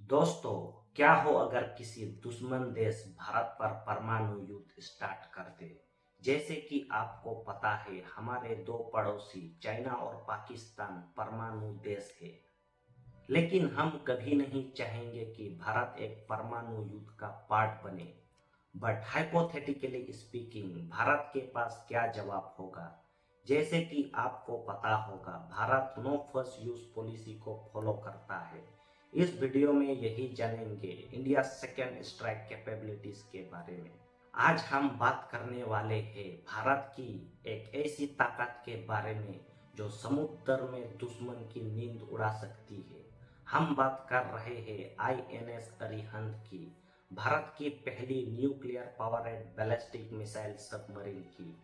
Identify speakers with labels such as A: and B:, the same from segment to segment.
A: दोस्तों, क्या हो अगर किसी दुश्मन देश भारत पर परमाणु युद्ध स्टार्ट कर दे। जैसे कि आपको पता है, हमारे दो पड़ोसी चाइना और पाकिस्तान परमाणु देश है। लेकिन हम कभी नहीं चाहेंगे कि भारत एक परमाणु युद्ध का पार्ट बने। बट हाइपोथेटिकली स्पीकिंग, भारत के पास क्या जवाब होगा? जैसे कि आपको पता होगा, Bharat no first use policy को फॉलो करता है। इस वीडियो में यही जानेंगे इंडिया सेकेंड स्ट्राइक कैपेबिलिटीज के बारे में। आज हम बात करने वाले हैं भारत की एक ऐसी ताकत के बारे में जो समुद्र में दुश्मन की नींद उड़ा सकती है। हम बात कर रहे हैं आईएनएस अरिहंत की, भारत की पहली nuclear powered ballistic missile submarine की।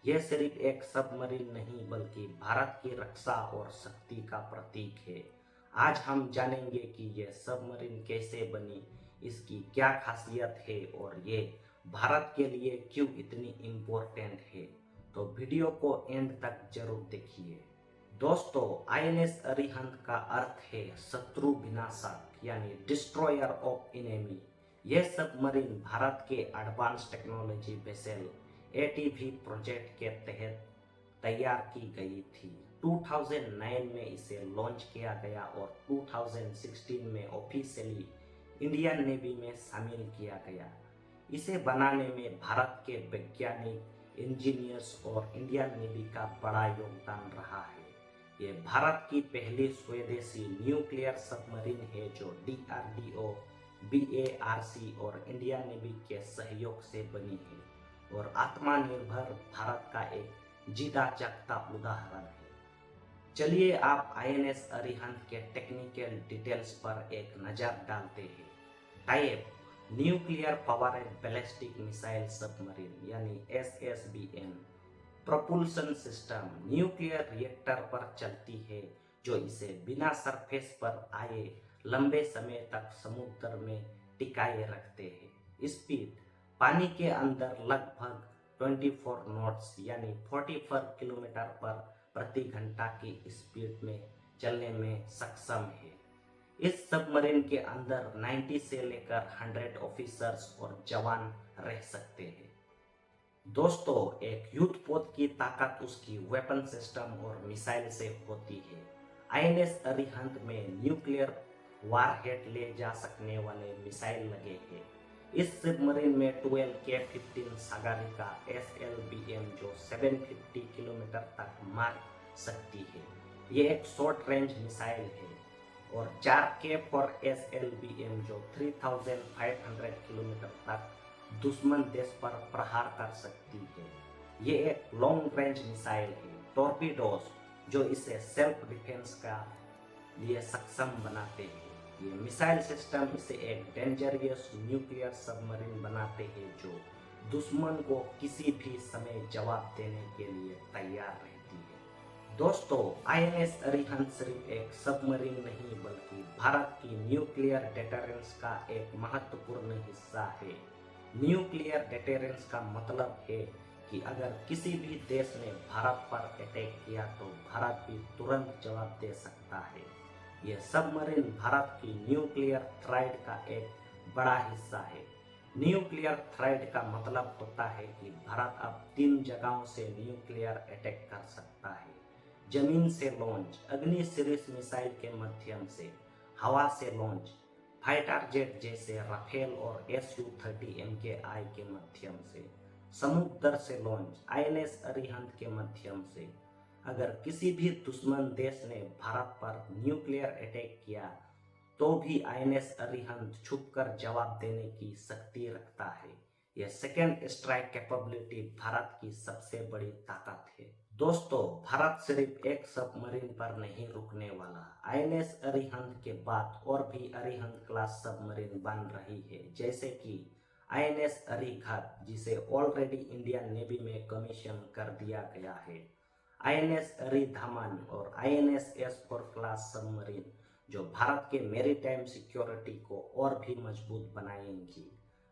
A: यह सिर्फ एक सबमरीन नहीं बल्कि भारत की रक्षा और शक्ति का प्रतीक है। आज हम जानेंगे कि यह सबमरीन कैसे बनी, इसकी क्या खासियत है और ये भारत के लिए क्यों इतनी इम्पोर्टेंट है। तो वीडियो को एंड तक जरूर देखिए। दोस्तों, आईएनएस अरिहंत का अर्थ है शत्रु विनाशक, यानी डिस्ट्रॉयर ऑफ एनिमी। यह सबमरीन भारत के advance technology vessel ATV project के तहत तैयार की गई थी। 2009 में इसे लॉन्च किया गया और 2016 में ऑफिशियली इंडियन नेवी में शामिल किया गया। इसे बनाने में भारत के वैज्ञानिक, इंजीनियर्स और इंडियन नेवी का बड़ा योगदान रहा है। ये भारत की पहली स्वदेशी न्यूक्लियर सबमरीन है जो डीआरडीओ, बीएआरसी और इंडियन नेवी के सहयोग से बनी है और आत्मनिर्भर भारत का एक जीता जागता उदाहरण है। चलिए आप आईएनएस अरिहंत के टेक्निकल डिटेल्स पर एक नज़र डालते हैं। Type: nuclear powered ballistic missile submarine यानी SSBM. Propulsion system: nuclear reactor पर चलती है जो इसे बिना सरफेस पर आए लंबे समय तक समुद्र में टिकाए रखते हैं। स्पीड: पानी के अंदर लगभग 24 नॉट्स यानी 44 किलोमीटर पर प्रति घंटा की स्पीड में चलने में सक्षम है। इस सबमरीन के अंदर 90 से लेकर 100 ऑफिसर्स और जवान रह सकते हैं। दोस्तों, एक युद्धपोत की ताकत उसकी वेपन सिस्टम और मिसाइल से होती है। आईएनएस अरिहंत में न्यूक्लियर वारहेड ले जा सकने वाले मिसाइल लगे हैं। इस सबमरीन में 12 K-15 सागरिका एसएलबीएम जो 750 किलोमीटर तक मार सकती है। ये एक शॉर्ट रेंज मिसाइल है। और 4K-4 एसएलबीएम जो 3500 किलोमीटर तक दुश्मन देश पर प्रहार कर सकती है। ये एक लॉन्ग रेंज मिसाइल है। टॉर्पीडोज जो इसे सेल्फ डिफेंस का लिए सक्षम बनाते हैं। ये मिसाइल सिस्टम इसे एक डेंजरियस न्यूक्लियर सबमरीन बनाते हैं जो दुश्मन को किसी भी समय जवाब देने के लिए तैयार रहती है। दोस्तों, आईएनएस अरिहंत सिर्फ एक सबमरीन नहीं बल्कि भारत की न्यूक्लियर डेटरेंस का एक महत्वपूर्ण हिस्सा है। न्यूक्लियर डेटरेंस का मतलब है कि अगर किसी भी देश ने भारत पर अटैक किया तो भारत भी तुरंत जवाब दे सकता है। यह सबमरीन भारत की न्यूक्लियर थ्रेड का एक बड़ा हिस्सा है। न्यूक्लियर थ्रेड का मतलब होता है कि भारत अब 3 जगहों से न्यूक्लियर अटैक कर सकता है: जमीन से लॉन्च, अग्नि सीरीज मिसाइल के माध्यम से, हवा से लॉन्च, फाइटर जेट जैसे राफेल और SU-30 MKI के माध्यम से, समुद्र से लॉन्च आईएनएस अरिहंत के माध्यम से। अगर किसी भी दुश्मन देश ने भारत पर न्यूक्लियर अटैक किया तो भी आईएनएस अरिहंत छुपकर जवाब देने की शक्ति रखता है। यह सेकेंड स्ट्राइक कैपेबिलिटी भारत की सबसे बड़ी ताकत है। दोस्तों, भारत सिर्फ एक सबमरीन पर नहीं रुकने वाला। आईएनएस अरिहंत के बाद और भी अरिहंत क्लास सबमरीन बन रही है, जैसे कि आईएनएस अरिघात जिसे ऑलरेडी इंडियन नेवी में कमीशन कर दिया गया है, आईएनएस अरिधमन और आईएनएस एस-4 क्लास सबमरीन जो भारत के मैरीटाइम सिक्योरिटी को और भी मजबूत बनाएंगी।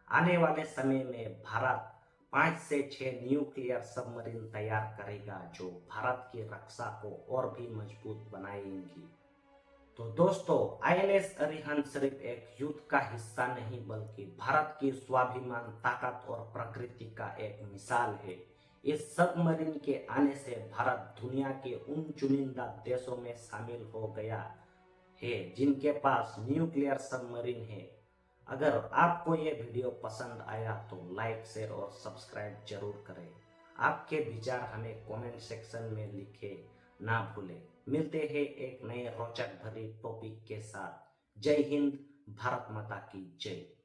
A: आने वाले समय में भारत 5 से 6 न्यूक्लियर सबमरीन तैयार करेगा जो भारत की रक्षा को और भी मजबूत बनाएंगी। तो दोस्तों, आईएनएस अरिहंत सिर्फ एक युद्ध का हिस्सा नहीं बल्कि भारत की स्वाभिमान, ताकत और प्रकृति का एक मिसाल है। इस सबमरीन के आने से भारत दुनिया के उन चुनिंदा देशों में शामिल हो गया है जिनके पास न्यूक्लियर सबमरीन है। अगर आपको ये वीडियो पसंद आया तो लाइक, शेयर और सब्सक्राइब जरूर करें। आपके विचार हमें कमेंट सेक्शन में लिखे ना भूलें। मिलते हैं एक नए रोचक भरी टॉपिक के साथ। जय हिंद, भारत माता की जय।